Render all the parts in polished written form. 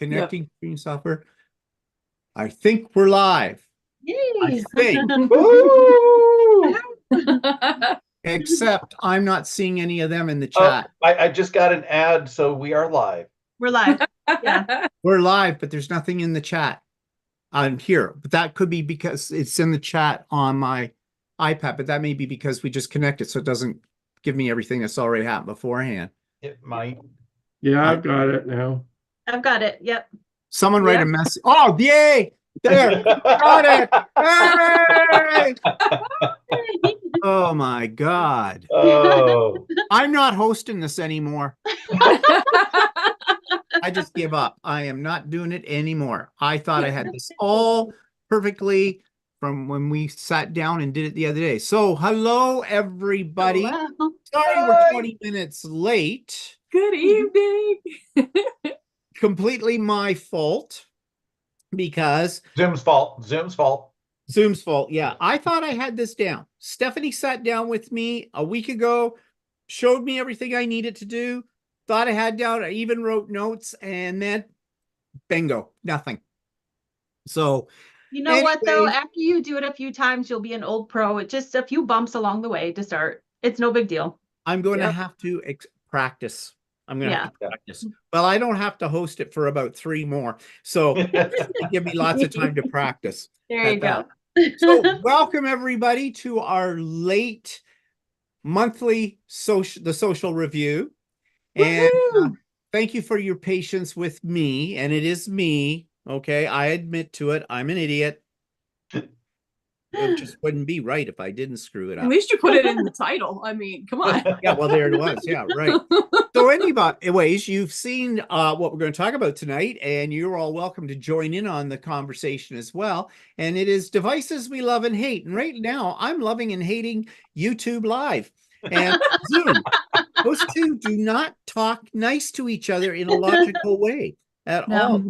Connecting screen software. I think we're live. Yay! I think. Woo! Except I'm not seeing any of them in the Oh, chat. I just got an ad, so we are live. We're live. Yeah. We're live, but there's nothing in the chat on here. But that could be because it's in the chat on my iPad, but that may be because we just connected, so it doesn't give me everything that's already happened beforehand. It might. Yeah, I've got it now. I've got it. Yep. Someone write a message. Oh, yay! There, got it! Hey! Oh my God. Oh. I'm not hosting this anymore. I just give up. I am not doing it anymore. I thought I had this all perfectly from when we sat down and did it the other day. So, hello, everybody. Oh, wow. Sorry we're 20 minutes late. Good evening. Completely my fault because Zoom's fault. Zoom's fault. Zoom's fault. Yeah, I thought I had this down. Stephanie sat down with me a week ago, showed me everything I needed to do, thought I had down. I even wrote notes, and then bingo, nothing. So, You know what, though? anyway, After you do it a few times, you'll be an old pro. It's just a few bumps along the way to start. It's no big deal. I'm going to Yep. have to practice. I'm going to have to Yeah. practice. Well, I don't have to host it for about 3 more. So give me lots of time to practice. There at you go. So welcome everybody to our late monthly social review. And thank you for your patience with me. And it is me. Okay. I admit to it. I'm an idiot. It just wouldn't be right if I didn't screw it At up. least you put it in the title. I mean, come on. Yeah, well, there it was. Yeah, right. So anyways, you've seen what we're going to talk about tonight, and you're all welcome to join in on the conversation as well. And it is devices we love and hate. And right now, I'm loving and hating YouTube Live and Zoom. Those two do not talk nice to each other in a logical way at No. all.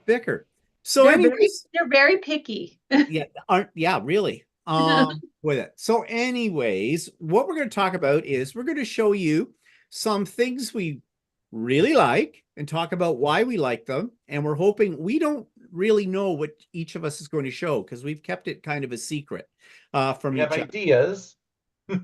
Bicker. So anyways, They're very picky. yeah, really. With it. So anyways, what we're going to talk about is we're going to show you some things we really like and talk about why we like them. And we're hoping we don't really know what each of us is going to show because we've kept it kind of a secret from We each have other. ideas.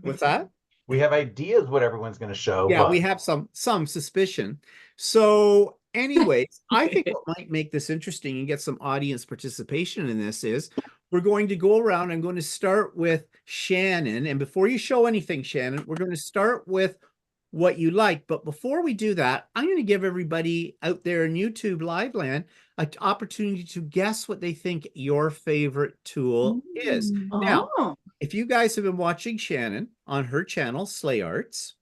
What's that? We have ideas what everyone's going to show. Yeah, but we have some suspicion. So anyways, I think what might make this interesting and get some audience participation in this is we're going to go around. I'm going to start with Shannon. And before you show anything, Shannon, we're going to start with what you like. But before we do that, I'm going to give everybody out there in YouTube Live Land an opportunity to guess what they think your favorite tool is. Now, Oh. if you guys have been watching Shannon on her channel, Slay Arts,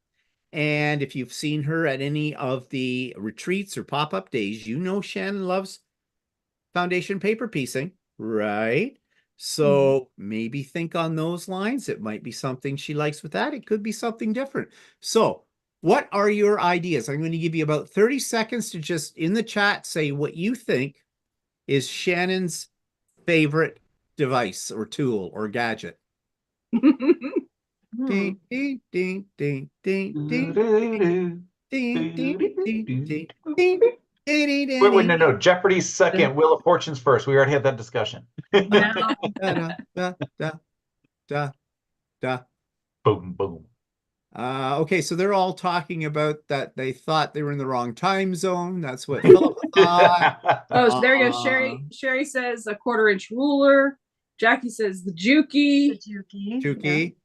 and if you've seen her at any of the retreats or pop-up days, you know Shannon loves foundation paper piecing, right? So maybe think on those lines. It might be something she likes with that. It could be something different. So what are your ideas? I'm going to give you about 30 seconds to just in the chat say what you think is Shannon's favorite device or tool or gadget. Ding, ding, ding, ding, ding, ding, ding, ding, ding, ding, ding, Wait, no. Jeopardy's second. Wheel of Fortune's first. We already had that discussion. Boom, boom. Okay, so they're all talking about that they thought they were in the wrong time zone. That's what Philip thought. Oh, so there you go. Sherry says a 1/4-inch ruler. Jackie says the Juki. Tuki.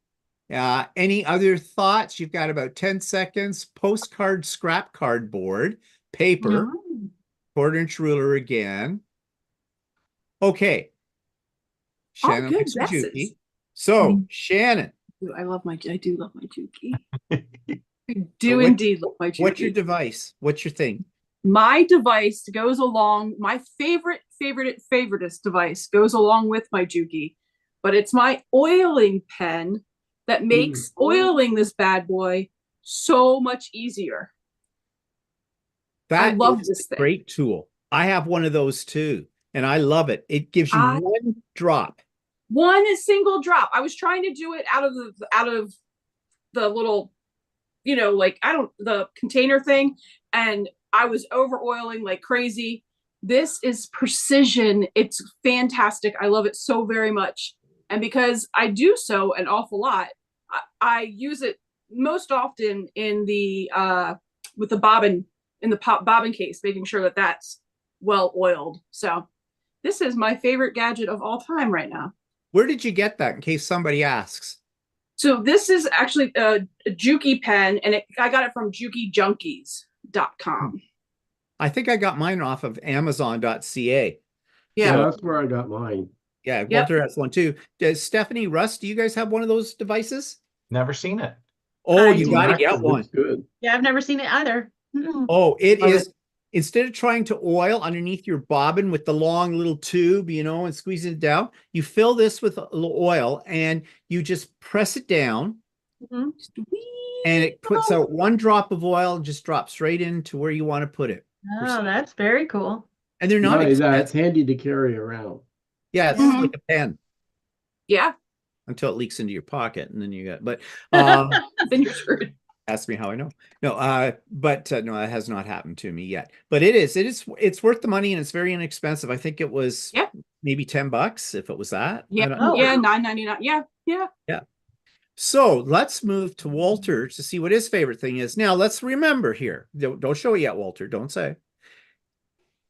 Any other thoughts? You've got about 10 seconds. Postcard, scrap cardboard, paper, 1/4-inch ruler again. Okay. Shannon good likes her guesses. Juki. So, Shannon, I do love my Juki. I So do what- indeed love my Juki. what's your device? What's your thing? My device goes along, my favoriteest device goes along with my Juki, but it's my oiling pen that makes oiling this bad boy so much easier. I love this thing. Great tool. I have one of those too, and I love it. It gives you one drop. One single drop. I was trying to do it out of the little, like the container thing, and I was over oiling like crazy. This is precision. It's fantastic. I love it so very much. And because I do so an awful lot, I use it most often in the with the bobbin in the bobbin case, making sure that that's well oiled. So this is my favorite gadget of all time right now. Where did you get that in case somebody asks? So this is actually a Juki pen, and I got it from jukijunkies.com. I think I got mine off of Amazon.ca. Yeah, Yeah. that's where I got mine. Yeah, Yep. Quilter has one too. Does Stephanie, Russ, do you guys have one of those devices? Never seen it. Oh, I you do. got to Actually, get one. looks good. Yeah, I've never seen it either. Mm-mm. Oh, it Love is. Instead of trying to oil underneath your bobbin with the long little tube, and squeezing it down, you fill this with a little oil and you just press it down Mhm. and it puts out one drop of oil and just drops straight into where you want to put it. Oh, that's very cool. And they're Not not only that, it's expensive. handy to carry around. Yeah, it's Mhm. like a pen Yeah. until it leaks into your pocket and then you got, but Then you're screwed. ask me how I know. No, but no, that has not happened to me yet. But it's worth the money and it's very inexpensive. I think it was Yeah. maybe $10 if it was that. I Yeah. don't Oh, know. Yeah. wow. $9.99. Yeah. Yeah. So let's move to Walter to see what his favorite thing is. Now let's remember here. Don't show it yet, Walter. Don't say.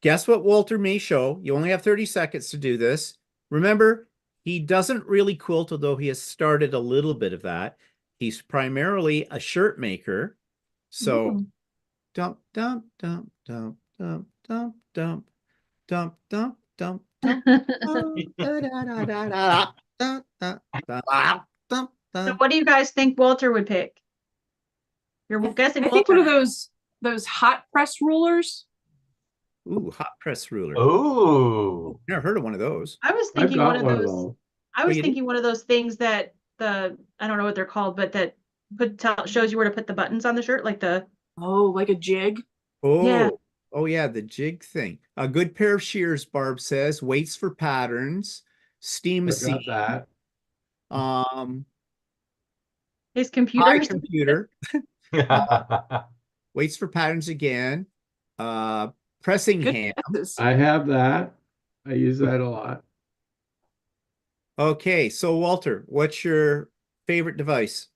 Guess what Walter may show. You only have 30 seconds to do this. Remember, he doesn't really quilt, although he has started a little bit of that. He's primarily a shirt maker. So Mm. dump, dump, dump, dump, dump, dump, dump, dump, dump, dump, dump. So what do you guys think Walter would pick? You're guessing I think one of Walter. those hot press rulers. Ooh, hot press ruler. Oh, Never heard of one of those. I was I've thinking one got of one of those. those. I was you do? thinking one of those things that I don't know what they're called, but that shows you where to put the buttons on the shirt, like the Oh, like a jig. Oh, Yeah. oh yeah, the jig thing. A good pair of shears, Barb says, weights for patterns, steam I machine, got that. his high computer. computer, weights for patterns again, pressing Good hand. guesses. I have that. I use that a lot. Okay, so Walter, what's your favorite device?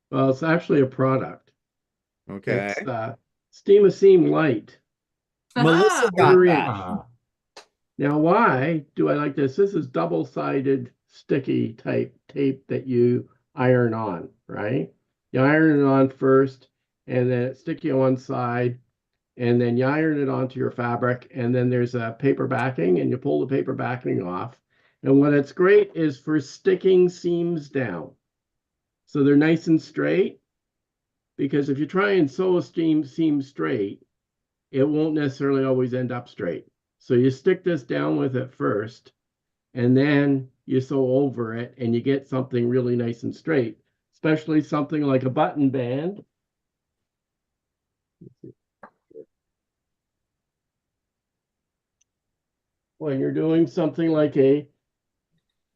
Well, it's actually a product. Okay. It's Steam a Seam Light. Melissa Ah, got Quarter that. Ah. Now, why do I like this? This is double-sided sticky type tape that you iron on, right? You iron it on first, and then it's sticky on one side, and then you iron it onto your fabric, and then there's a paper backing, and you pull the paper backing off. And what it's great is for sticking seams down. So they're nice and straight, because if you try and sew a seam straight, it won't necessarily always end up straight. So you stick this down with it first, and then you sew over it, and you get something really nice and straight, especially something like a button band. When you're doing something like a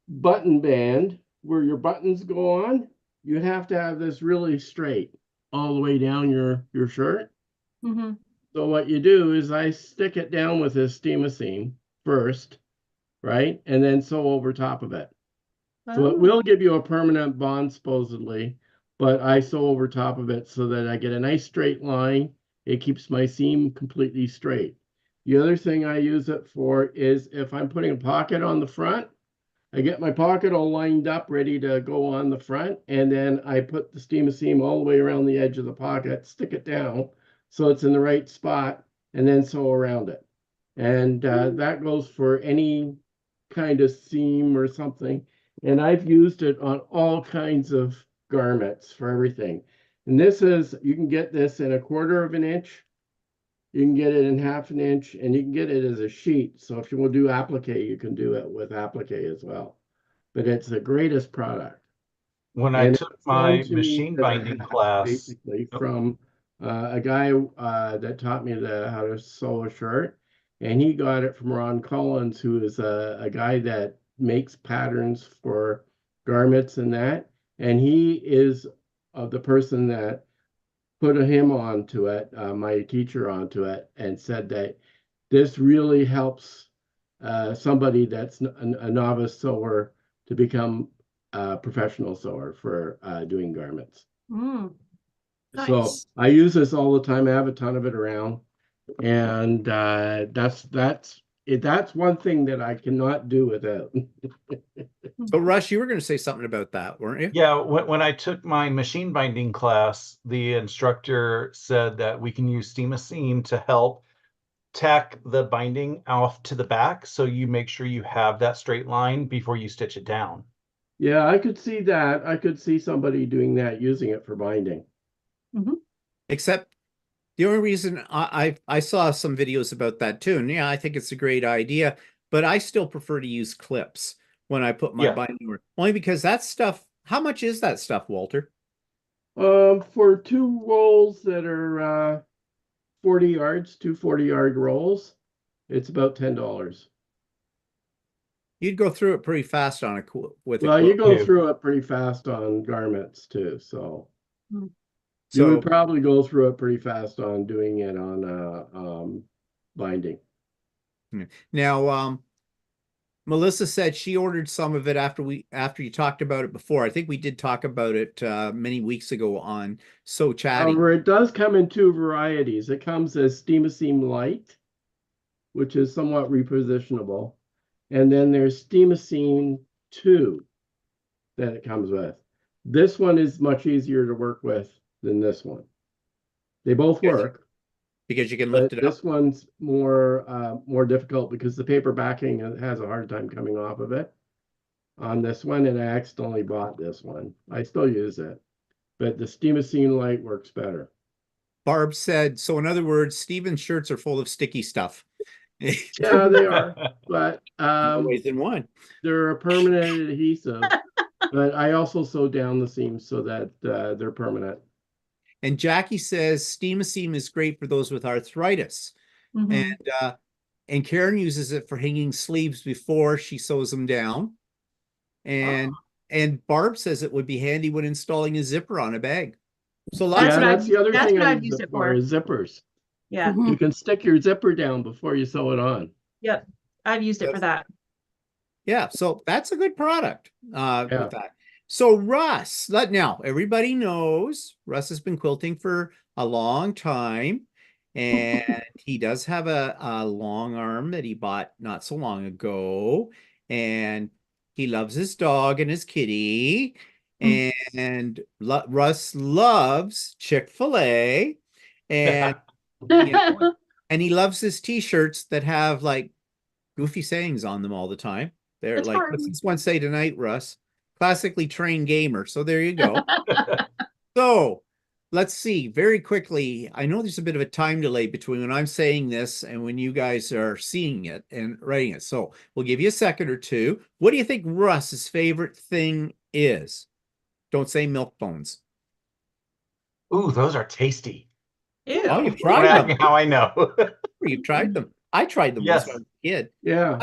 button band where your buttons go on, you have to have this really straight all the way down your shirt. Mm-hmm. So what you do is I stick it down with this steam seam first, right? And then sew over top of it. So it will give you a permanent bond supposedly, but I sew over top of it so that I get a nice straight line. It keeps my seam completely straight. The other thing I use it for is if I'm putting a pocket on the front, I get my pocket all lined up, ready to go on the front, and then I put the steam seam all the way around the edge of the pocket, stick it down so it's in the right spot, and then sew around it. And that goes for any kind of seam or something. And I've used it on all kinds of garments for everything. And this is, you can get this in 1/4 of an inch. You can get it in 1/2 an inch, and you can get it as a sheet. So if you will do applique, you can do it with applique as well. But it's the greatest product. When I And took it's my known to me machine as a binding hack, class, basically from a guy that taught me how to sew a shirt, and he got it from Ron Collins, who is a guy that makes patterns for garments and that, and he is the person that put him onto it, my teacher onto it, and said that this really helps somebody that's a novice sewer to become a professional sewer for doing garments. Mm. So Nice. I use this all the time. I have a ton of it around, and that's one thing that I cannot do without. So Russ, you were going to say something about that, weren't you? Yeah, when I took my machine binding class, the instructor said that we can use steam seam to help tack the binding off to the back, so you make sure you have that straight line before you stitch it down. Yeah, I could see that. I could see somebody doing that, using it for binding. Except the only reason I saw some videos about that too, and yeah, I think it's a great idea, but I still prefer to use clips when I put my Yeah. binding work, only because that stuff, how much is that stuff, Walter? For two rolls that are 40 yards, two 40-yard rolls, it's about $10. You'd go through it pretty fast on with a Well, you quilt. go Yeah. through it pretty fast on garments too, so you So would probably go through it pretty fast on doing it on binding. now, Melissa said she ordered some of it after you talked about it before. I think we did talk about it many weeks ago on So Chatty. However, it does come in two varieties. It comes as Steam Seam Light, which is somewhat repositionable, and then there's Steam Seam 2 that it comes with. This one is much easier to work with than this one. They both work, Because you can but lift it up. this one's more difficult because the paper backing has a hard time coming off of it on this one, and I accidentally bought this one. I still use it, but the Steam Seam Light works better. Barb said, so in other words, Steven's shirts are full of sticky stuff. Yeah, they are, but More ways than one. they're a permanent adhesive. But I also sew down the seams so that they're permanent. And Jackie says Steam Seam is great for those with arthritis. Mhm. And Karen uses it for hanging sleeves before she sews them down. And Barb says it would be handy when installing a zipper on a bag. So lots Yeah, what I've that's the other that's thing what I I've use used it it for for. is zippers. Yeah. Mhm. You can stick your zipper down before you sew it on. Yep. I've used it for that. Yeah, so that's a good product Yeah. with that. So Russ, now everybody knows Russ has been quilting for a long time, and he does have a long arm that he bought not so long ago, and he loves his dog and his kitty, and Russ loves Chick-fil-A, and you know, and he loves his t-shirts that have like goofy sayings on them all the time. They're It's like, hard. what's this one say tonight, Russ? Classically trained gamer. So there you go. So let's see very quickly. I know there's a bit of a time delay between when I'm saying this and when you guys are seeing it and writing it. So we'll give you a second or two. What do you think Russ's favorite thing is? Don't say milk bones. Ooh, those are tasty. Ew. Oh, you've Don't tried ask me them. how I know. You've tried them. I tried them Yes. once when I was a kid. Yeah.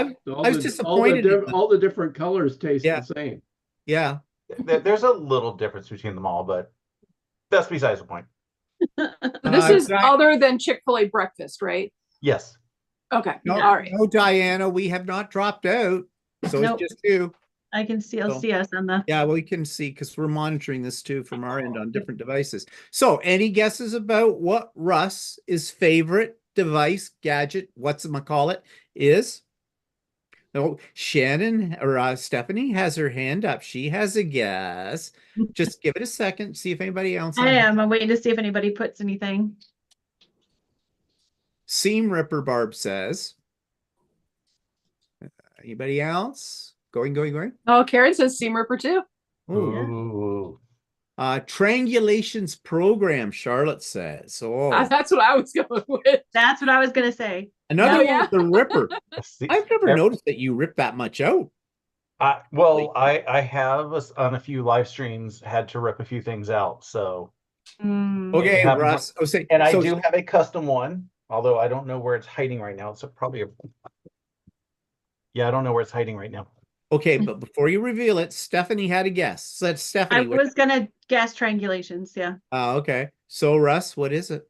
I was disappointed. All the different colors taste Yeah. the same. Yeah. There's a little difference between them all, but that's besides the point. This is Di- other than Chick-fil-A breakfast, right? Yes. Okay. no, All right. no, Diana, we have not dropped out. So Nope. it's just you. I can still So- see us on the. Yeah, well, we can see because we're monitoring this too from our end on different devices. So any guesses about what Russ's favorite device, gadget, whatchamacallit is? No, Shannon or Stephanie has her hand up. She has a guess. Just give it a second, see if anybody else. I am. I'm waiting to see if anybody puts anything. Seam Ripper, Barb says. Anybody else? Going. Oh, Karen says seam ripper too. Ooh. Ooh. Triangulations program, Charlotte says. Oh, That's what I was going with. That's what I was gonna say. another yeah. one with the Ripper. See- I've never ev- noticed that you rip that much out. I have on a few live streams had to rip a few things out. So, Mm. Okay, have one- Russ. Oh, say, and I so, do have a custom one, although I don't know where it's hiding right now. It's probably yeah, I don't know where it's hiding right now. okay, but before you reveal it, Stephanie had a guess. So that's I Stephanie. was gonna guess triangulations. Yeah. Okay. So Russ, what is it?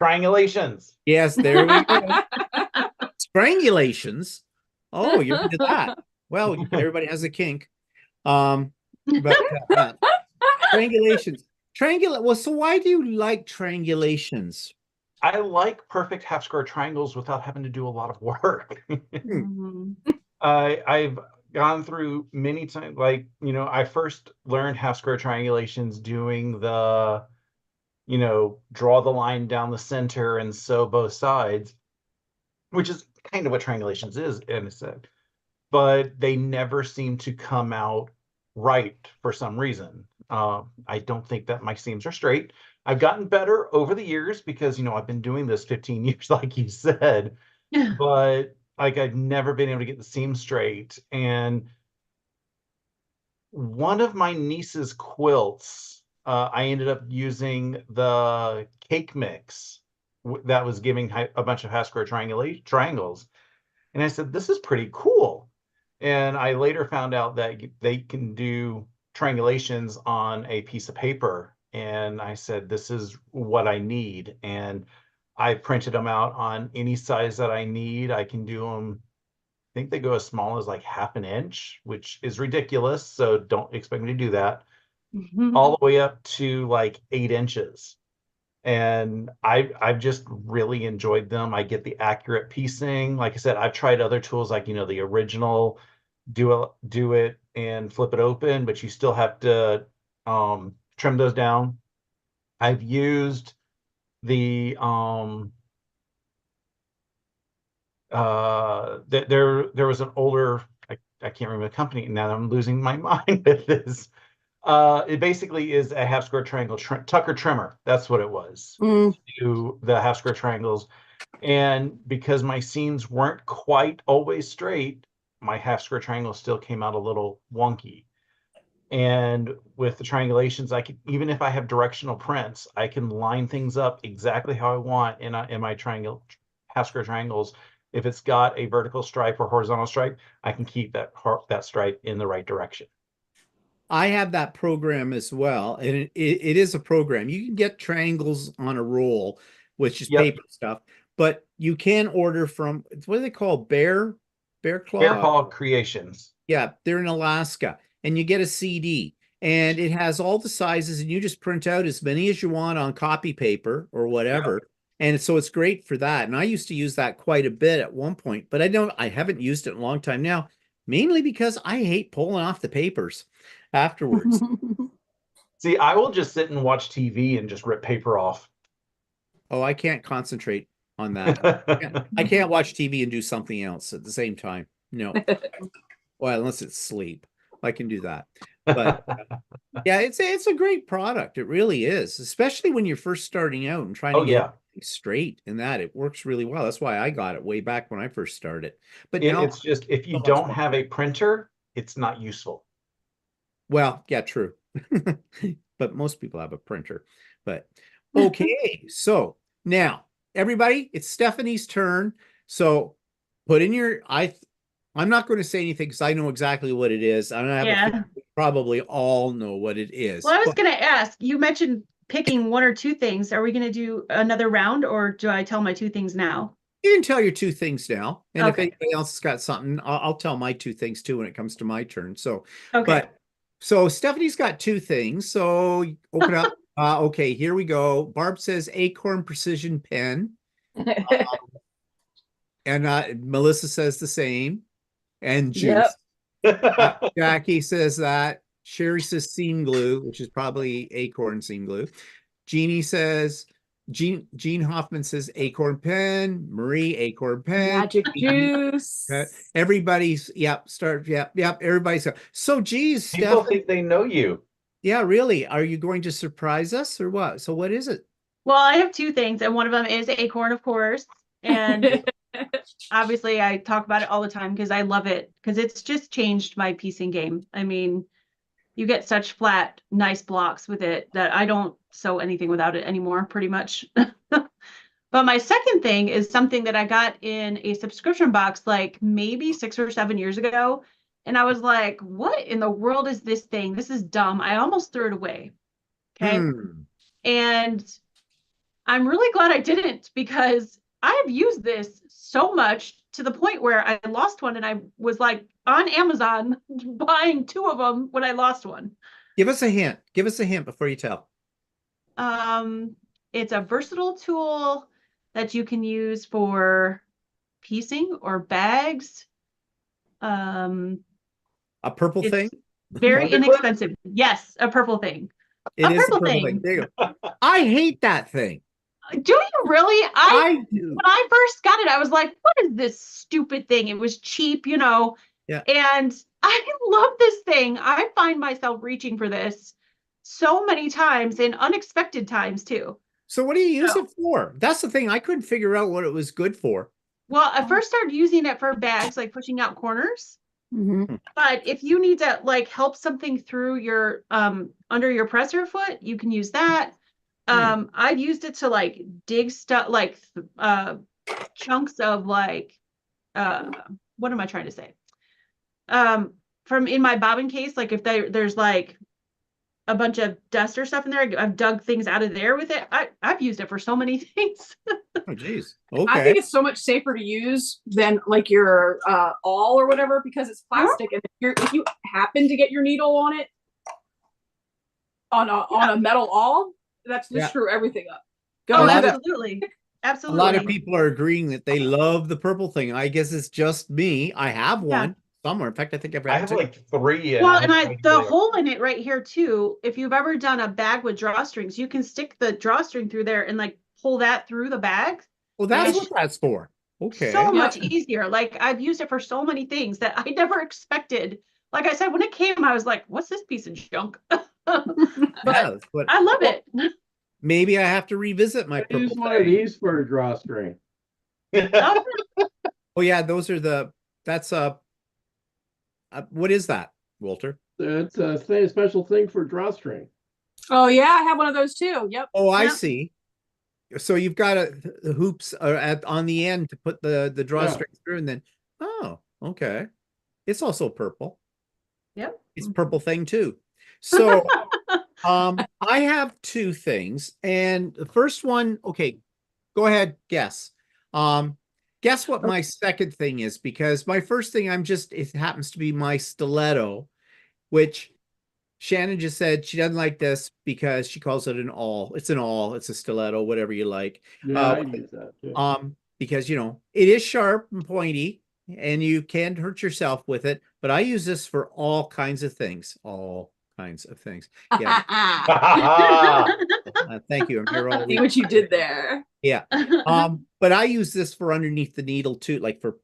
Triangulations. Yes, there we go. Strangulations. Oh, you're into that. Well, everybody has a kink. But triangulations. Well, so why do you like triangulations? I like perfect half square triangles without having to do a lot of work. Mhm. I've gone through many times, like, I first learned half square triangulations doing the, draw the line down the center and sew both sides, which is kind of what triangulations is in a sense. But they never seem to come out right for some reason. I don't think that my seams are straight. I've gotten better over the years because, I've been doing this 15 years, like you said, but like I've never been able to get the seam straight. And one of my niece's quilts, I ended up using the cake mix that was giving a bunch of half square triangles. And I said, this is pretty cool. And I later found out that they can do triangulations on a piece of paper. And I said, this is what I need. And I printed them out on any size that I need. I can do them, I think they go as small as like 1/2 inch, which is ridiculous. So don't expect me to do that. All the way up to like 8 inches. And I've just really enjoyed them. I get the accurate piecing. Like I said, I've tried other tools like, the original do it and flip it open, but you still have to trim those down. I've used the there was an older, I can't remember the company now. I'm losing my mind with this. It basically is a half square triangle Tucker trimmer. That's what it was. Do the half square triangles. And because my seams weren't quite always straight, my half square triangle still came out a little wonky. And with the triangulations, I can, even if I have directional prints, I can line things up exactly how I want in my half square triangles. If it's got a vertical stripe or horizontal stripe, I can keep that stripe in the right direction. I have that program as well, and it is a program. You can get triangles on a roll, which is paper stuff, but you can order from, what do they call, Bear Paw Creations. Yeah, they're in Alaska, and you get a CD, and it has all the sizes, and you just print out as many as you want on copy paper or whatever. And so it's great for that. And I used to use that quite a bit at one point, but I haven't used it in a long time now, mainly because I hate pulling off the papers afterwards. See, I will just sit and watch TV and just rip paper off. Oh, I can't concentrate on that. I can't watch TV and do something else at the same time. No. Well, unless it's sleep. I can do that. But yeah, it's a great product. It really is, especially when you're first starting out and trying to get it straight in that. It works really well. That's why I got it way back when I first started. But now it's just, if you don't have a printer, it's not useful. Well, yeah, true. But most people have a printer. But okay, so now everybody, it's Stephanie's turn. So put in your I'm not going to say anything because I know exactly what it is. I don't have probably all know what it is. Well, I was going to ask, you mentioned picking one or two things. Are we going to do another round, or do I tell my two things now? You can tell your two things now. And if anybody else has got something, I'll tell my two things too when it comes to my turn. So, so Stephanie's got two things. So open up. Okay, here we go. Barb says Acorn Precision Pen. And Melissa says the same. And Juice. Jackie says that. Sherry says seam glue, which is probably Acorn seam glue. Jeannie says, Jean Hoffman says Acorn Pen. Marie, Acorn Pen. Magic Juice. Everybody's, everybody's. So, geez, people think they know you. Yeah, really. Are you going to surprise us or what? So what is it? Well, I have two things, and one of them is Acorn, of course. And obviously I talk about it all the time because I love it, because it's just changed my piecing game. I mean, you get such flat, nice blocks with it that I don't sew anything without it anymore, pretty much. But my second thing is something that I got in a subscription box like maybe 6 or 7 years ago. And I was like, what in the world is this thing? This is dumb. I almost threw it away. Okay. And I'm really glad I didn't, because I've used this so much to the point where I lost one and I was like on Amazon buying 2 of them when I lost one. Give us a hint. Give us a hint before you tell. It's a versatile tool that you can use for piecing or bags. A purple It's thing? very Wonder inexpensive. Yes, a purple thing. It a is purple thing. There you go. I hate that thing. Do you really? I do. When I first got it, I was like, what is this stupid thing? It was cheap, you know. Yeah. And I love this thing. I find myself reaching for this so many times in unexpected times too. So what do you use So- it for? That's the thing. I couldn't figure out what it was good for. Well, I first started using it for bags, like pushing out corners. Mhm. But if you need to like help something through your under your presser foot, you can use that. I've used it to like dig stuff like chunks of like what am I trying to say? From in my bobbin case, like if there's like a bunch of dust or stuff in there, I've dug things out of there with it. I've used it for so many things. Oh, geez. I Okay. think it's so much safer to use than like your awl or whatever because it's plastic, and if you happen to get your needle on it on a metal awl, that's just Yeah. screw everything up. A Oh, lot of- absolutely. A Absolutely. lot of people are agreeing that they love the purple thing. I guess it's just me. I have one somewhere. In fact, I think I've I got have two. like 3. Well, haven't and tried the really- hole in it right here too, if you've ever done a bag with drawstrings, you can stick the drawstring through there and like pull that through the bag. Well, that's It's what that's for. Okay. So Yeah. much easier. Like I've used it for so many things that I never expected. Like I said, when it came, I was like, what's this piece of junk? But Yeah, but I love it. maybe I have to revisit my I use purple one of thing. these for a drawstring. Oh, Oh yeah, those are that's what is that, Walter? It's a special thing for drawstring. Oh yeah, I have one of those too. Yep. Oh, I Yeah. see. So you've got the hoops on the end to put the drawstring through, and then okay. It's also purple. Yep. It's a purple thing too. So I have 2 things, and the first one, okay, go ahead, guess. Guess what my second thing is, because my first thing it happens to be my stiletto, which Shannon just said she doesn't like this because she calls it an awl. It's an awl, it's a stiletto, whatever you like. Yeah, I use that too. Because it is sharp and pointy and you can hurt yourself with it, but I use this for all kinds of things. All kinds of things. Yeah. Thank you. I'm here all See week. what you did there. Yeah. But I use this for underneath the needle too, like for,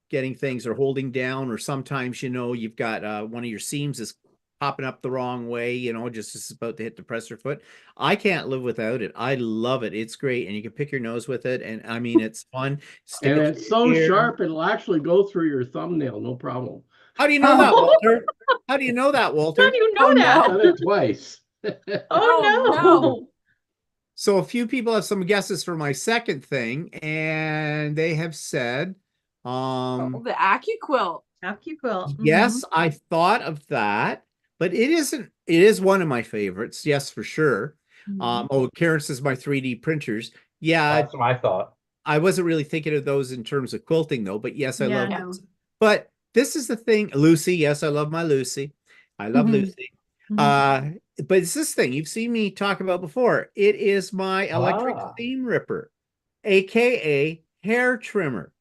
getting things or holding down, or sometimes, you've got one of your seams is popping up the wrong way, just as it's about to hit the presser foot. I can't live without it. I love it. It's great. And you can pick your nose with it. And I mean, it's fun. Stick And it it's through so your ear. sharp, it'll actually go through your thumbnail, no problem. How do you know that, Walter? How do you know that, Walter? How do you know Oh, no. that? I've done it twice. Oh no. So a few people have some guesses for my second thing, and they have said, The AccuQuilt. AccuQuilt. yes, I thought of that, but it isn't. It is one of my favorites, yes, for sure. Mhm. Karen says my 3D printers. Yeah, That's what I thought. I wasn't really thinking of those in terms of quilting though, but yes, I Yeah. love Yeah. those. But this is the thing, Lucy. Yes, I love my Lucy. I love Mhm. Lucy. But it's this thing you've seen me talk about before. It is my electric seam ripper, aka hair trimmer,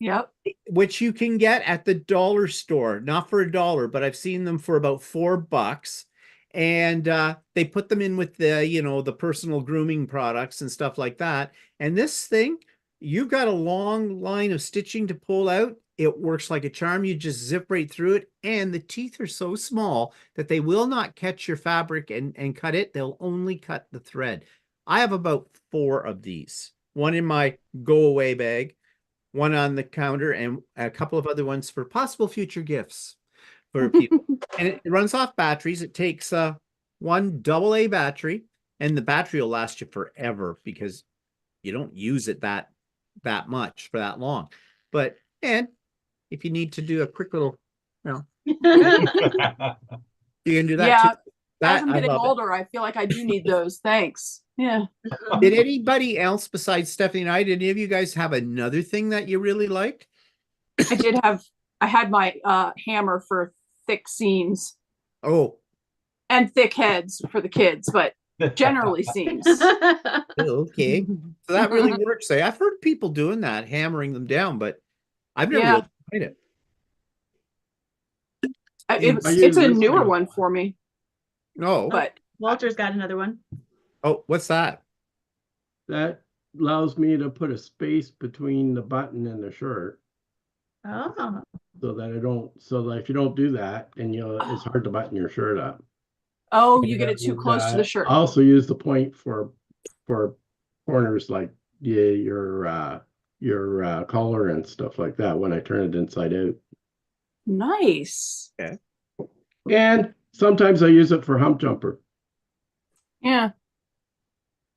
Yep. which you can get at the dollar store, not for $1, but I've seen them for about $4. And they put them in with the personal grooming products and stuff like that. And this thing, you've got a long line of stitching to pull out. It works like a charm. You just zip right through it. And the teeth are so small that they will not catch your fabric and cut it. They'll only cut the thread. I have about 4 of these. One in my go away bag, one on the counter, and a couple of other ones for possible future gifts for people. And it runs off batteries. It takes one AA battery, and the battery will last you forever because you don't use it that much for that long. And if you need to do a quick little, you can do that Yeah. too. As I'm I getting love it. older, I feel like I do need those. Thanks. Yeah. Did anybody else besides Stephanie and I, did any of you guys have another thing that you really liked? I had my hammer for thick seams Oh, and thick heads for the kids, but generally seams. okay. So that really works. I've heard people doing that, hammering them down, but I've never Yeah. really tried it. It's a newer one for me, No. but Walter's got another one. Oh, what's that? That allows me to put a space between the button and the shirt Oh, so that if you don't do that, and it's hard to button your shirt up. oh, you get it too And, close to the shirt. I also use the point for corners like your collar and stuff like that when I turn it inside out. Nice. And sometimes I use it for hump jumper Yeah.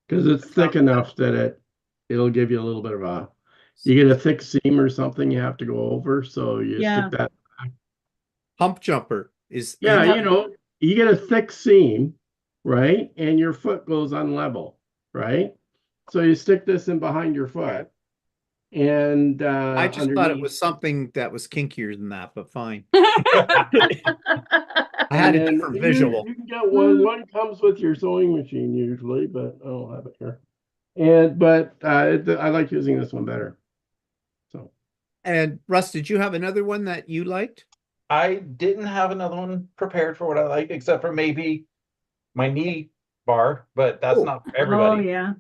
because it's thick enough that it'll give you a little bit of you get a thick seam or something you have to go over, so you Yeah. stick that. Hump jumper is. Yeah, Yep. you get a thick seam, right? And your foot goes unlevel, right? So you stick this in behind your foot. And I just thought it underneath. was something that was kinkier than that, but fine. I And had a then different visual. You can get one. One comes with your sewing machine usually, but I don't have it here. But I like using this one better. So And Russ, did you have another one that you liked? I didn't have another one prepared for what I like, except for maybe my knee bar, but that's Oh. not for oh everybody. yeah.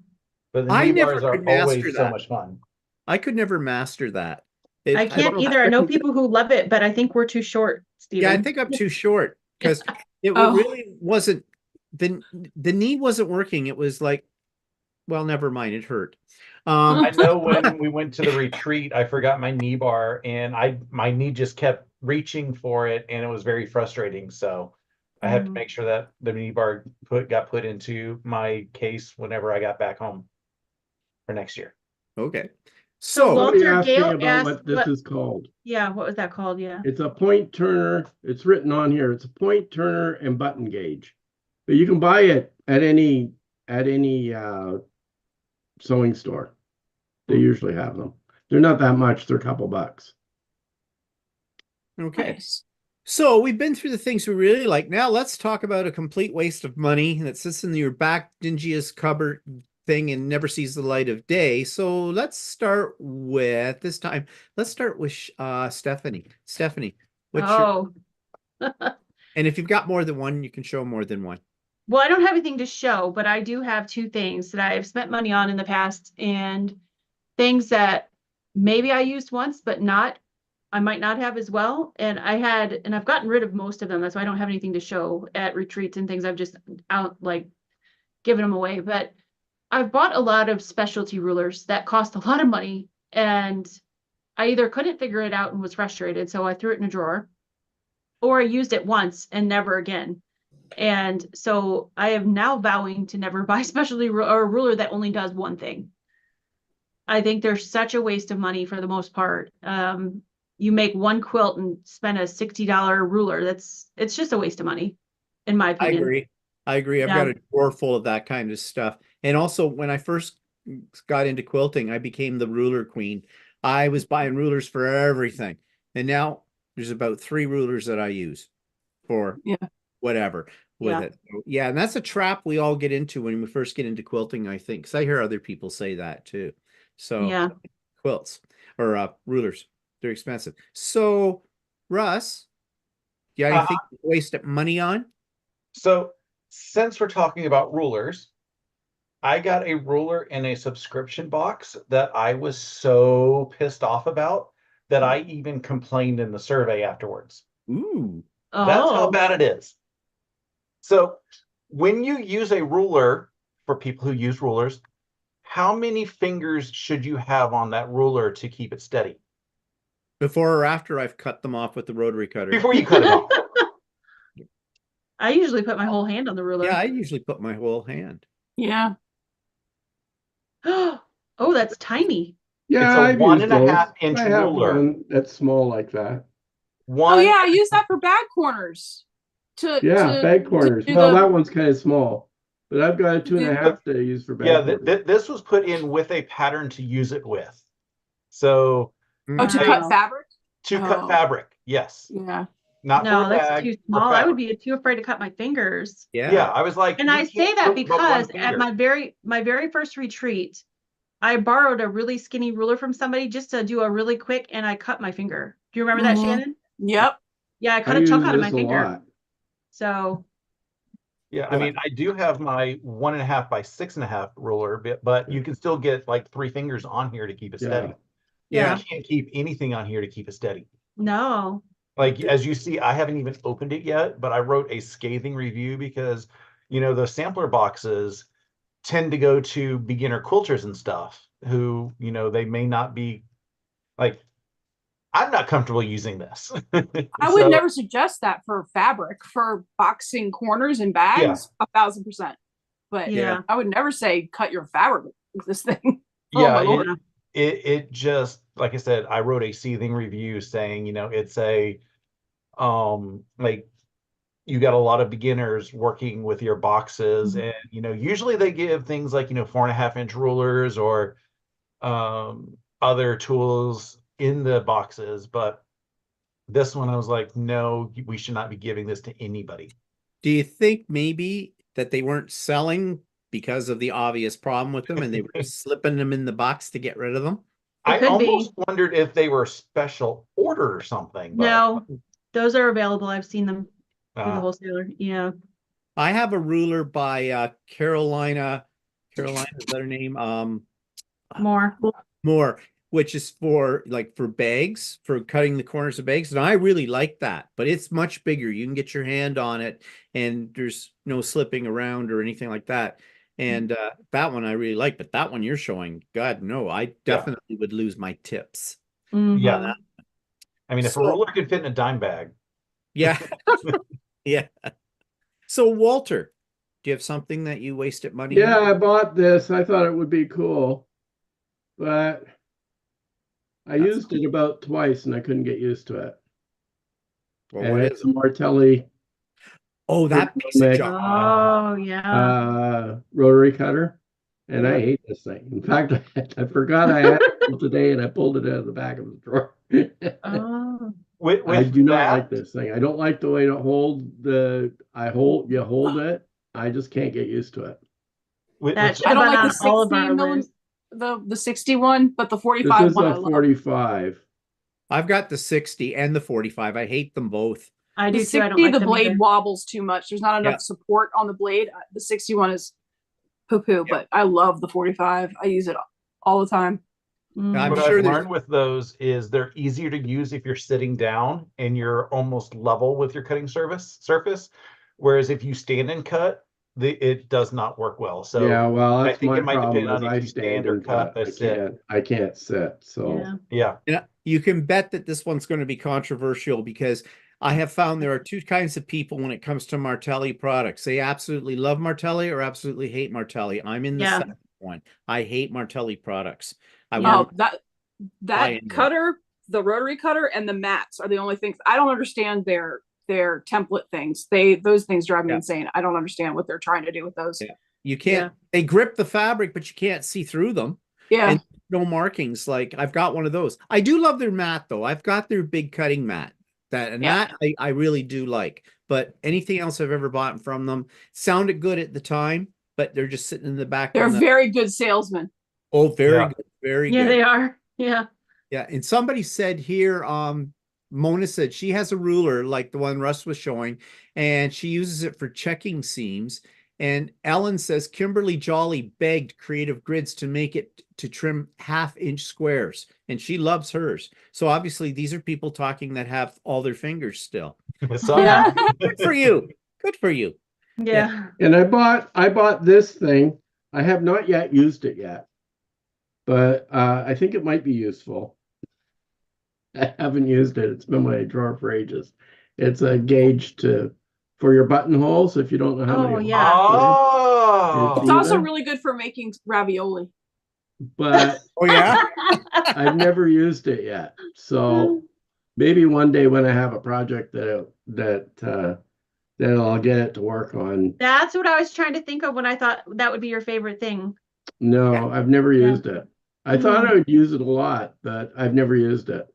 But the I knee never bars are could master always so that. much fun. I could never master that. I can't either. I know people who love it, but I think we're too short, Stephen. Yeah, I think I'm too short because it Oh. really wasn't the knee wasn't working. It was like, well, never mind. It hurt. I know when we went to the retreat, I forgot my knee bar, and my knee just kept reaching for it, and it was very frustrating. So I have to make sure that the knee bar got put into my case whenever I got back home for next year. Okay. So So somebody Walter, asked me Gail about asked what this is called. Yeah, what was that called? Yeah. It's a point turner. It's written on here. It's a point turner and button gauge. But you can buy it at any sewing store. They usually have them. They're not that much. They're a couple bucks. okay. Nice. So we've been through the things we really like. Now let's talk about a complete waste of money that sits in your back dingiest cupboard thing and never sees the light of day. So let's start with this time. Let's start with Stephanie. Stephanie, what's your, and if you've got more than one, you can show more than one. Well, I don't have anything to show, but I do have two things that I've spent money on in the past and things that maybe I used once, but I might not have as well. And I've gotten rid of most of them. That's why I don't have anything to show at retreats and things. I've just given them away. But I've bought a lot of specialty rulers that cost a lot of money, and I either couldn't figure it out and was frustrated, so I threw it in a drawer, or I used it once and never again. And so I am now vowing to never buy specialty or a ruler that only does one thing. I think they're such a waste of money for the most part. You make one quilt and spend a $60 ruler. It's just a waste of money, in my opinion. I agree. I've got a drawer full of that kind of stuff. And also, when I first got into quilting, I became the ruler queen. I was buying rulers for everything. And now there's about 3 rulers that I use for whatever with it. Yeah, and that's a trap we all get into when we first get into quilting, I think, because I hear other people say that too. So quilts or rulers, they're expensive. So Russ, do you have anything to waste money on? So since we're talking about rulers, I got a ruler in a subscription box that I was so pissed off about that I even complained in the survey afterwards. Ooh. That's how bad it is. So when you use a ruler, for people who use rulers, how many fingers should you have on that ruler to keep it steady? Before or after I've cut them off with the rotary cutter? Before you cut it off. I usually put my whole hand on the ruler. Yeah, I usually put my whole hand. Yeah. Oh, that's tiny. Yeah, it's a 1.5 inch I have ruler. one that's small like that. Oh yeah, I use that for bag corners. Bag corners. Well, that one's kind of small. but I've got a 2.5 to use for Yeah, bag. this was put in with a pattern to use it with. So Oh, to Wow. cut fabric? to cut Oh. fabric, yes. Yeah. Not for No, a that's bag, too for small. I would fabric. be too afraid to cut my fingers. Yeah, I was like, And you I say can't that cook but one because at finger. my very first retreat, I borrowed a really skinny ruler from somebody just to do a really quick, and I cut my finger. Do you remember that, Mhm. Shannon? Yep. Yeah, I I cut a use chunk out of my this a finger. lot. So Yeah, I mean, I do have my 1.5 by 6.5 ruler, but you can still get like 3 fingers on here to keep it steady. yeah, You can't keep anything on here to keep it steady. no. Like, as you see, I haven't even opened it yet, but I wrote a scathing review because, the sampler boxes tend to go to beginner quilters and stuff who, they may not be like, I'm not comfortable using this. I would never suggest that for fabric. For boxing corners and bags, 1,000%. But Yeah. I would never say cut your fabric with this thing. Oh Yeah, my lord. it just, like I said, I wrote a seething review saying, it's a like, you got a lot of beginners working with your boxes, and usually they give things like 4.5-inch rulers or other tools in the boxes, but this one I was like, no, we should not be giving this to anybody. Do you think maybe that they weren't selling because of the obvious problem with them and they were just slipping them in the box to get rid of them? I could be. almost wondered if they were special order or something, but No, those are available. I've seen them through the uh, wholesaler. Yeah. I have a ruler by Carolina, is that her name? More. More, which is for bags, for cutting the corners of bags. And I really like that, but it's much bigger. You can get your hand on it and there's no slipping around or anything like that. And that one I really like, but that one you're showing, God, no, I definitely would lose my tips. Mhm. yeah. I mean, if a So- ruler could fit in a dime bag. Yeah. Yeah. So Walter, do you have something that you wasted money Yeah, on? I bought this. I thought it would be cool, but I used it about twice and I couldn't get used to it. Well, And what it's is a it? Martelli Oh, that piece of ergonomic, junk. Oh, yeah. rotary cutter. And Yeah. I hate this thing. In fact, I forgot I had it today and I pulled it out of the back of the drawer. Oh. With I do not that, like this thing. I don't like the way to hold you hold it. I just can't get used to it. That should I have don't been like on the all of 60 our millimeter, lists. the 61, but the This 45 is one I a love. 45. I've got the 60 and the 45. I hate them both. I The do too. I don't 60, like the them blade either. wobbles too much. There's not enough Yeah. support on the blade. The 61 is poo-poo, but I love the 45. I use it all the time. I'm what sure I've there's learned with those is they're easier to use if you're sitting down and you're almost level with your cutting surface. Whereas if you stand and cut, it does not work well. So Yeah, well, I that's think my it might problem depend is on if I you stand stand or and cut. cut. I can't sit. So Yeah. Yeah. you can bet that this one's going to be controversial because I have found there are two kinds of people when it comes to Martelli products. They absolutely love Martelli or absolutely hate Martelli. I'm in the Yeah. second one. I hate Martelli products. I Yeah. won't Oh, buy that any of them. cutter, the rotary cutter, and the mats are the only things I don't understand. Their template things. Those things drive me Yeah. insane. I don't understand what they're trying to do with those. Yeah. You can't, they grip the fabric, but you can't see through them. Yeah. And no markings. Like I've got one of those. I do love their mat though. I've got their big cutting mat. That I really do like. But anything else I've ever bought from them sounded good at the time, but they're just sitting in the back. They're very good salesmen. Oh, very Yeah. good. Very Yeah, good. they are. Yeah. Yeah. And somebody said here, Mona said she has a ruler like the one Russ was showing, and she uses it for checking seams. And Ellen says Kimberly Jolly begged Creative Grids to make it to trim 1/2-inch squares, and she loves hers. So obviously these are people talking that have all their fingers still. Somehow. Good for you. Good for you. Yeah. and I bought this thing. I have not yet used it yet, but I think it might be useful. I haven't used it. It's been in my drawer for ages. It's a gauge for your buttonholes if you don't know how Oh, many. yeah. Oh. It's also Either. really good for making ravioli. But Oh yeah. I've never used it yet. So maybe one day when I have a project that then I'll get it to work on. That's what I was trying to think of when I thought that would be your favorite thing. No, I've never Yeah. used it. I thought I would use it a lot, but I've never used it.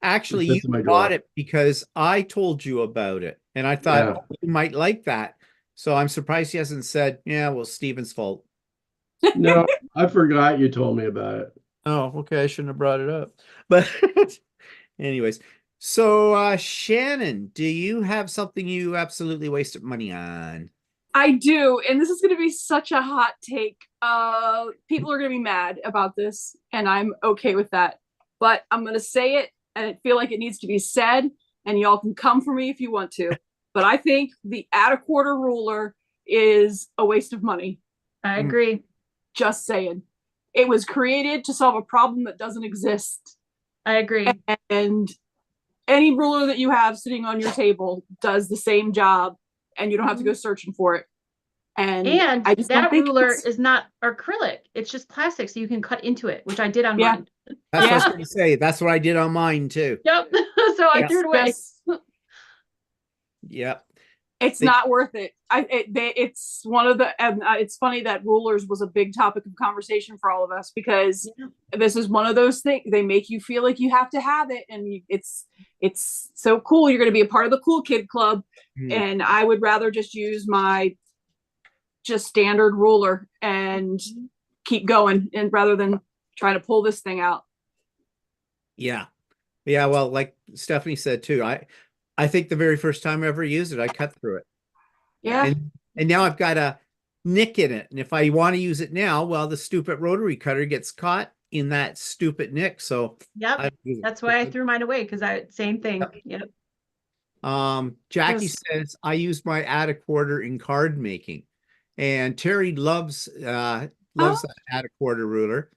Actually, It you sits in my bought drawer. it because I told you about it, and I thought Yeah. oh, you might like that. So I'm surprised he hasn't said, "Yeah, well, Steven's fault." No, I forgot you told me about it. Oh, okay, I shouldn't have brought it up. But anyways, so Shannon, do you have something you absolutely wasted money on? I do, and this is going to be such a hot take. People are going to be mad about this, and I'm okay with that. But I'm going to say it, and I feel like it needs to be said, and y'all can come for me if you want to. But I think the add a quarter ruler is a waste of money. I agree. Just saying. It was created to solve a problem that doesn't exist. I agree. And any ruler that you have sitting on your table does the same job, and you don't have to go searching for it. And I just that don't think ruler it's- is not acrylic. It's just plastic, so you can cut into it, which I did on Yeah. mine. That's what I was going to say. That's what I did on mine too. Yep. So I threw it away. Yep. It's They- not worth it. It's one of the, and it's funny that rulers was a big topic of conversation for all of us, because this is one of those things. They make you feel like you have to have it, and it's so cool. You're going to be a part of the cool kid club, and I would rather just use my just standard ruler and keep going, and rather than trying to pull this thing out. Yeah. Yeah. Well, like Stephanie said too, I think the very first time I ever used it, I cut through it. Yeah. And now I've got a nick in it. And if I want to use it now, well, the stupid rotary cutter gets caught in that stupid nick. So Yep. I don't use it. That's why I threw mine away, because same thing. Yep. Jackie Yes. says I use my add a quarter in card making. And Terry loves that add a quarter ruler.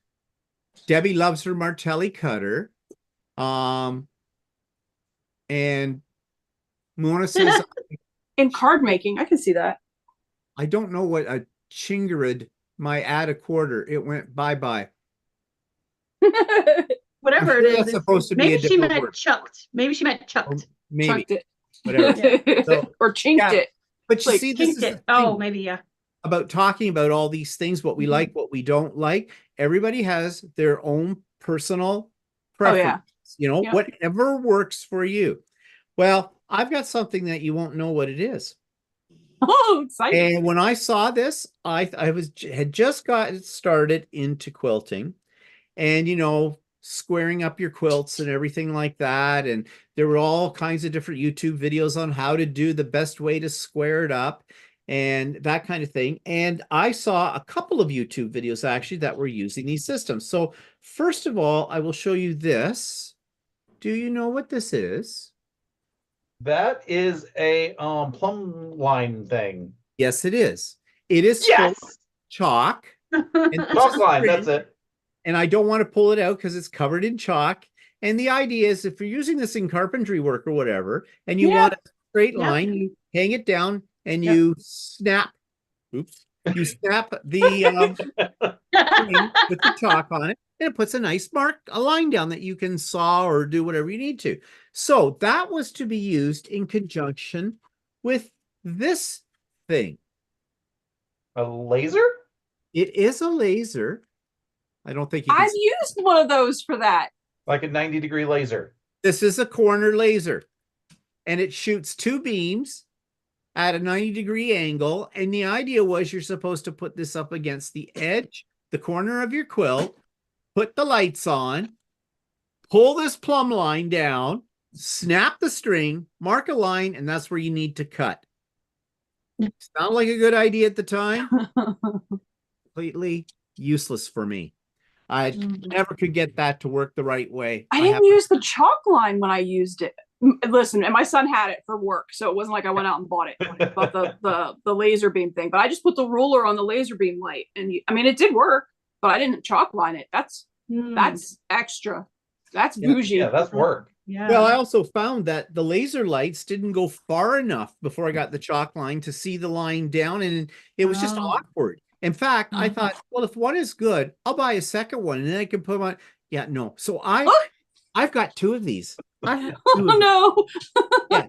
Debbie loves her Martelli cutter. And Mona says In card making, I can see that. I don't know what a chingarid my add a quarter. It went bye-bye. Whatever I'm sure it is. that's supposed to be Maybe a she different meant word. chucked. Maybe she meant Or chucked. maybe Chunked it. whatever. So, Or chinked yeah. it. But you Like, see, this is Kinked the it. Oh, thing maybe, yeah. about talking about all these things, what we like, what we don't like. Everybody has their own personal preference. You know, Yeah. whatever works for you. Well, I've got something that you won't know what it is. Oh, exciting. And when I saw this, I had just gotten started into quilting, and you know, squaring up your quilts and everything like that. And there were all kinds of different YouTube videos on how to do the best way to square it up and that kind of thing. And I saw a couple of YouTube videos actually that were using these systems. So first of all, I will show you this. Do you know what this is? That is a plumb line thing. Yes, it is. It is full of Yes! chalk. And this Chalk is line, that's string, it. and I don't want to pull it out because it's covered in chalk. And the idea is if you're using this in carpentry work or whatever, and you want a straight Yeah. line, you hang it down and Yeah. you snap. Oops. You snap the string with the chalk on it, and it puts a nice a line down that you can saw or do whatever you need to. So that was to be used in conjunction with this thing. A laser? It is a laser. I don't think you can I've used one of those for that. Like a 90-degree laser. This is a corner laser, and it shoots two beams at a 90-degree angle. And the idea was you're supposed to put this up against the edge, the corner of your quilt, put the lights on, pull this plumb line down, snap the string, mark a line, and that's where you need to cut. Sound like a good idea at the time? Completely useless for me. I never could get that to work the right way. I didn't use the chalk line when I used it. Listen, and my son had it for work, so it wasn't like I went out and bought it. But the laser beam thing. But I just put the ruler on the laser beam light, and I mean, it did work, but I didn't chalk line it. That's extra. That's bougie. Yeah, that's work. Yeah. Well, I also found that the laser lights didn't go far enough before I got the chalk line to see the line down, and it was just Oh. awkward. In fact, I thought, well, if one is good, I'll buy a second one, and then I can put them on. Yeah, no. So I've got two of these. I have two of Oh these. no.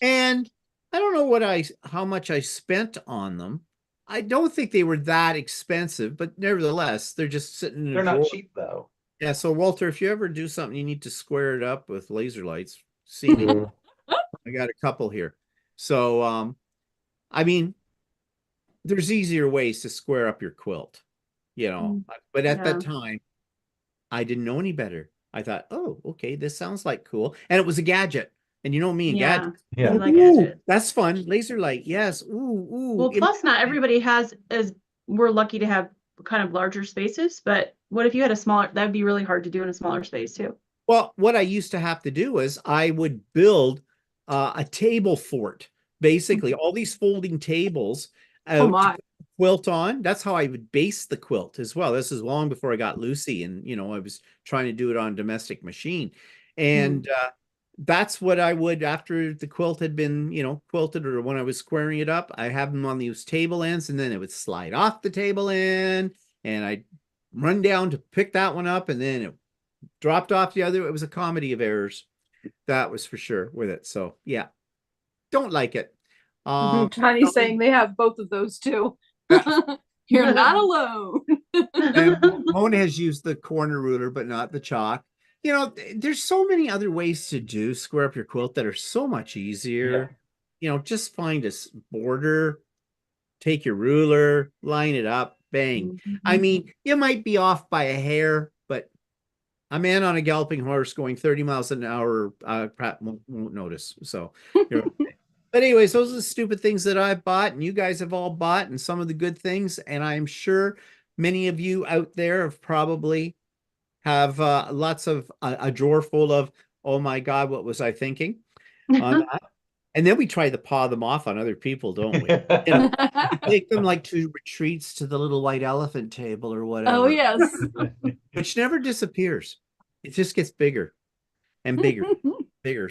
And I don't know how much I spent on them. I don't think they were that expensive, but nevertheless, they're just sitting in a They're not drawer. cheap though. Yeah, so Walter, if you ever do something, you need to square it up with laser lights. See me. I got a couple here. So, I mean, there's easier ways to square up your quilt, but at that time, I didn't know any better. I thought, oh, okay, this sounds like cool. And it was a gadget. And you know me and gadgets. Yeah. I like Ooh, gadgets. that's fun. Laser light. Yes. Ooh, ooh. Well, plus not everybody has as we're lucky to have kind of larger spaces, but what if you had a smaller, that would be really hard to do in a smaller space too. Well, what I used to have to do is I would build a table fort, basically all these folding tables Oh out my. to quilt on. That's how I would base the quilt as well. This is long before I got Lucy, and I was trying to do it on a domestic machine. And that's what I would, after the quilt had been, quilted, or when I was squaring it up, I have them on these table ends, and then it would slide off the table end, and I'd run down to pick that one up, and then it dropped off the other. It was a comedy of errors. That was for sure with it. So yeah, don't like it. Tiny's saying they have both of those too. You're not alone. And Mona has used the corner ruler, but not the chalk. There's so many other ways to do square up your quilt that are so much easier. Just find a border, take your ruler, line it up, bang. I mean, you might be off by a hair, but a man on a galloping horse going 30 miles an hour won't notice. So, but anyways, those are the stupid things that I've bought, and you guys have all bought, and some of the good things. And I'm sure many of you out there have probably have lots of a drawer full of, oh my God, what was I thinking on that? And then we try to paw them off on other people, don't we? Take them like to retreats to the little white elephant table or whatever. Oh yes. Which never disappears. It just gets bigger and bigger, bigger.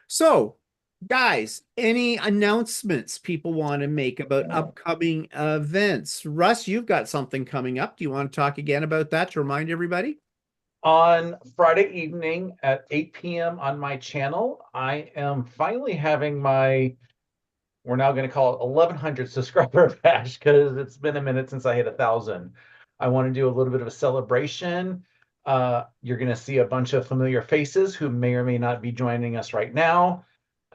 So guys, any announcements people want to make about upcoming events? Russ, you've got something coming up. Do you want to talk again about that to remind everybody? On Friday evening at 8 p.m. on my channel, I am finally having we're now going to call it 1100 subscriber bash, because it's been a minute since I hit 1,000. I want to do a little bit of a celebration. You're going to see a bunch of familiar faces who may or may not be joining us right now.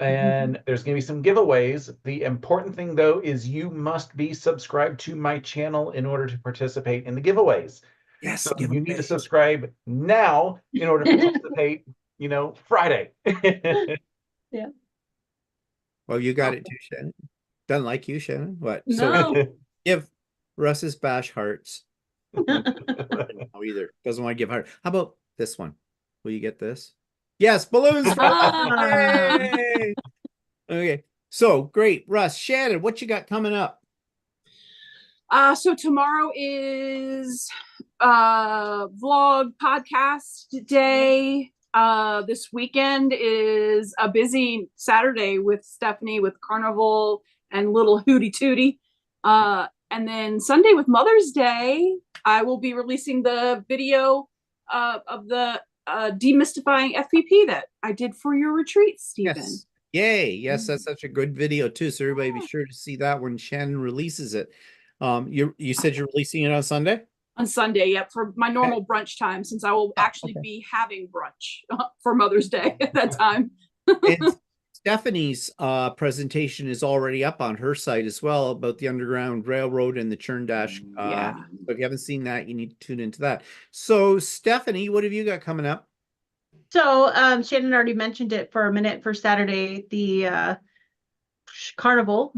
And there's going to be some giveaways. The important thing, though, is you must be subscribed to my channel in order to participate in the giveaways. Yes. So you need to subscribe now in order to participate, Friday. Yeah. Well, you got it too, Shannon. Doesn't like you, Shannon. What? No. So give Russ's bash hearts. No, either. Doesn't want to give heart. How about this one? Will you get this? Yes, balloons. Yay! Okay. So great. Russ, Shannon, what you got coming up? So tomorrow is vlog podcast day. This weekend is a busy Saturday with Stephanie with Carnival and Little Hootie Tootie. And then Sunday with Mother's Day, I will be releasing the video of the demystifying FPP that I did for your retreat, Stephen. Yes. Yay. Yes, that's such a good video too. So everybody be sure to see that when Shannon releases it. You said you're releasing it on Sunday? On Sunday, yep, for my normal brunch time, since I will actually be having brunch for Mother's Day at that time. And Stephanie's presentation is already up on her site as well about the Underground Railroad and the churn dash. Yeah. So if you haven't seen that, you need to tune into that. So Stephanie, what have you got coming up? So Shannon already mentioned it for a minute for Saturday, the Carnival.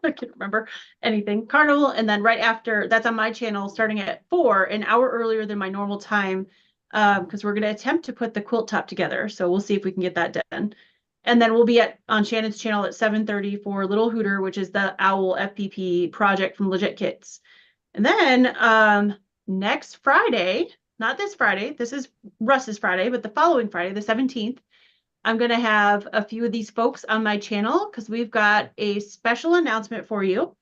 I can't remember anything. Carnival, and then right after, that's on my channel starting at 4, an hour earlier than my normal time, because we're going to attempt to put the quilt top together. So we'll see if we can get that done. And then we'll be on Shannon's channel at 7:30 for Little Hooter, which is the Owl FPP project from Legit Kits. And then next Friday, not this Friday, this is Russ's Friday, but the following Friday, the 17th, I'm going to have a few of these folks on my channel because we've got a special announcement for you.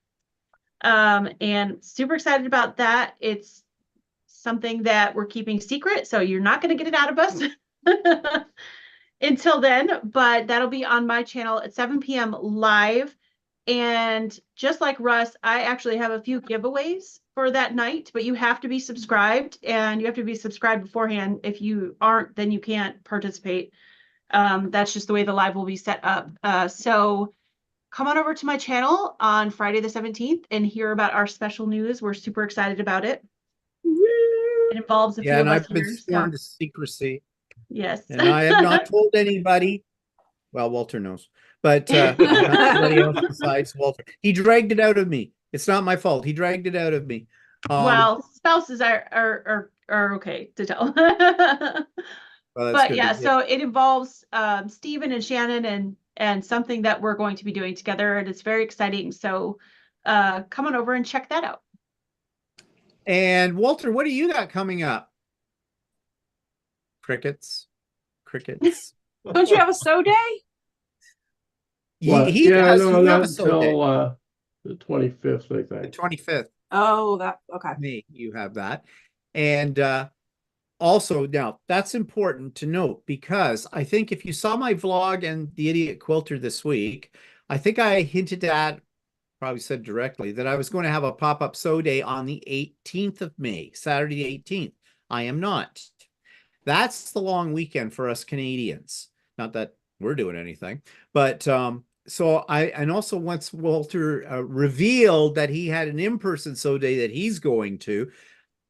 And super excited about that. It's something that we're keeping secret, so you're not going to get it out of us. until then, but that'll be on my channel at 7 p.m. live. And just like Russ, I actually have a few giveaways for that night, but you have to be subscribed, and you have to be subscribed beforehand. If you aren't, then you can't participate. That's just the way the live will be set up. So come on over to my channel on Friday the 17th and hear about our special news. We're super excited about it. It involves a few Yeah, and of us I've been here. sworn So to secrecy, yes. and I have not told anybody. Well, Walter knows, but not anybody else besides Walter. He dragged it out of me. It's not my fault. He dragged it out of me. Well, spouses are okay to tell. Well, that's But good. yeah, so it involves Stephen and Shannon and something that we're going to be doing together, and it's very exciting. So come on over and check that out. And Walter, what do you got coming up? Crickets. Crickets. Don't you have a sew day? He Yeah, does. no, You have not a sew day. until the 25th, I The think. 25th Oh, that okay. of May, you have that. And also, now that's important to note, because I think if you saw my vlog and the Idiot Quilter this week, I think I hinted at, probably said directly, that I was going to have a pop-up sew day on the 18th of May, Saturday the 18th. I am not. That's the long weekend for us Canadians. Not that we're doing anything, but and also once Walter revealed that he had an in-person sew day that he's going to,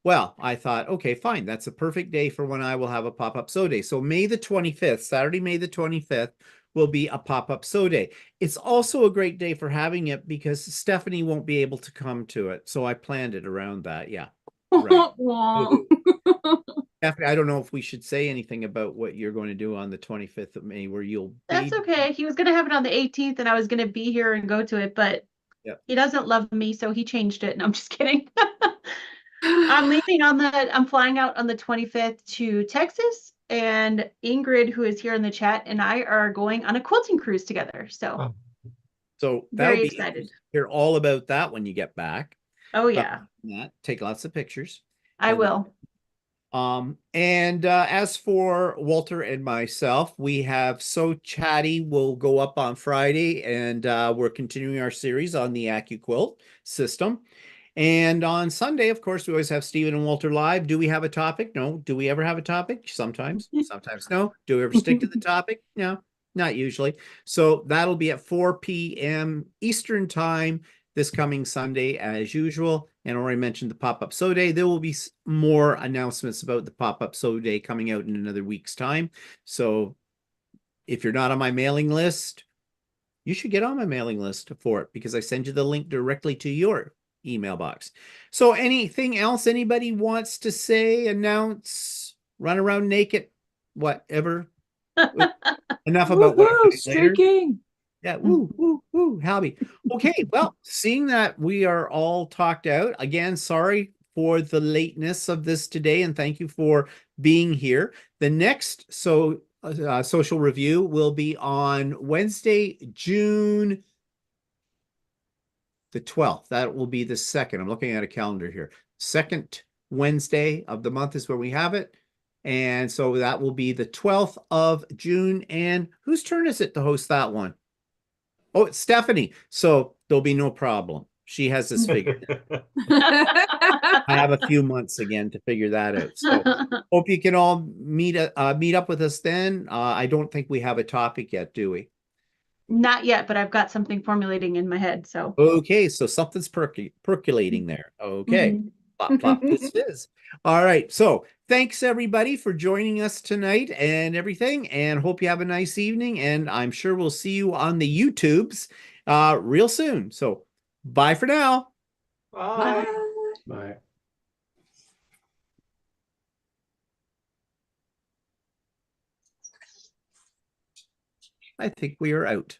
well, I thought, okay, fine. That's a perfect day for when I will have a pop-up sew day. So May the 25th, Saturday, May the 25th, will be a pop-up sew day. It's also a great day for having it because Stephanie won't be able to come to it. So I planned it around that. Yeah. Right. Stephanie, I don't know if we should say anything about what you're going to do on the 25th of May, where you'll be. That's okay. He was going to have it on the 18th, and I was going to be here and go to it, but he doesn't love me, so he changed it. No, I'm just kidding. I'm flying out on the 25th to Texas, and Ingrid, who is here in the chat, and I are going on a quilting cruise together. So that'll very be excited. Hear all about that when you get back. Oh yeah. Take lots of pictures. I will. And as for Walter and myself, we have So Chatty will go up on Friday, and we're continuing our series on the AccuQuilt system. And on Sunday, of course, we always have Stephen and Walter live. Do we have a topic? No. Do we ever have a topic? Sometimes. Sometimes no. Do we ever stick to the topic? No, not usually. So that'll be at 4 p.m. Eastern time this coming Sunday, as usual. And already mentioned the pop-up sew day. There will be more announcements about the pop-up sew day coming out in another week's time. So if you're not on my mailing list, you should get on my mailing list for it, because I send you the link directly to your email box. So anything else anybody wants to say, announce, run around naked, whatever? Enough about what I'm streaking. Yeah, woo, Halby. Okay, well, seeing that we are all talked out, again, sorry for the lateness of this today, and thank you for being here. The next social review will be on Wednesday, June the 12th. That will be the second. I'm looking at a calendar here. Second Wednesday of the month is where we have it. And so that will be the 12th of June. And whose turn is it to host that one? Oh, it's Stephanie. So there'll be no problem. She has this figured. I have a few months again to figure that out. So hope you can all meet up with us then. I don't think we have a topic yet, do we? Not yet, but I've got something formulating in my head. So okay, so something's percolating there. Okay. Plop, plop, fizz, fizz. All right. So thanks everybody for joining us tonight and everything, and hope you have a nice evening. And I'm sure we'll see you on the YouTubes real soon. So bye for now. Bye. Bye. I think we are out.